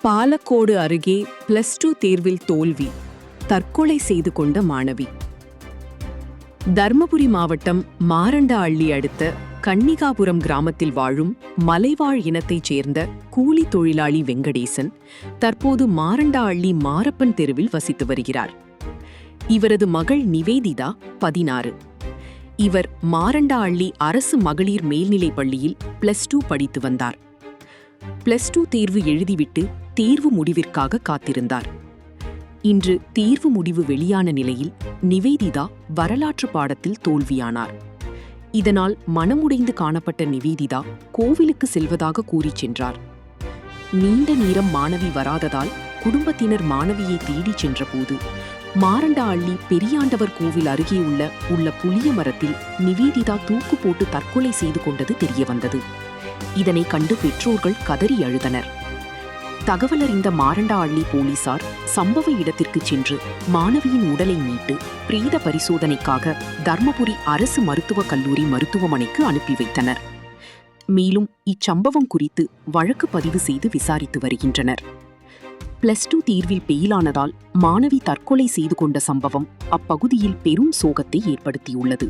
பாலக்கோடு அருகே +2 தேர்வில் தோல்வி, தற்கொலை செய்து கொண்ட மாணவி. தர்மபுரி மாவட்டம் மாரண்டஅள்ளி அடுத்த கன்னிகாபுரம் கிராமத்தில் வாழும் மலைவாழ் இனத்தைச் சேர்ந்த கூலி தொழிலாளி வெங்கடேசன் தற்போது மாரண்டஅள்ளி மாரப்பன் தெருவில் வசித்து வருகிறார். இவரது மகள் நிவேதிதா 16. இவர் மாரண்டஅள்ளி அரசு மகளிர் மேல்நிலைப் பள்ளியில் +2 படித்து வந்தார். +2 தேர்வு எழுதிவிட்டு தேர்வு முடிவிற்காக காத்திருந்தார். இன்று தேர்வு முடிவு வெளியான நிலையில் நிவேதிதா வரலாற்று பாடத்தில் தோல்வியானார். இதனால் மனமுடைந்து காணப்பட்ட நிவேதிதா கோவிலுக்கு செல்வதாக கூறிச் சென்றார். நீண்ட நேரம் மாணவி வராததால் குடும்பத்தினர் மாணவியை தேடிச் சென்றபோது மாரண்டஅள்ளி பெரியாண்டவர் கோவில் அருகே உள்ள புளிய மரத்தில் நிவேதிதா தூக்கு போட்டு தற்கொலை செய்து கொண்டது தெரியவந்தது. இதனை கண்டு பெற்றோர்கள் கதறி அழுதனர். தகவலறிந்த மாரண்டஅள்ளி போலீசார் சம்பவ இடத்திற்கு சென்று மாணவியின் உடலை மீட்டு பிரேத பரிசோதனைக்காக தர்மபுரி அரசு மருத்துவக் கல்லூரி மருத்துவமனைக்கு அனுப்பி வைத்தனர். மேலும் இச்சம்பவம் குறித்து வழக்கு பதிவு செய்து விசாரித்து வருகின்றனர். +2 தேர்வில் பெயிலானதால் மாணவி தற்கொலை செய்து கொண்ட சம்பவம் அப்பகுதியில் பெரும் சோகத்தை ஏற்படுத்தியுள்ளது.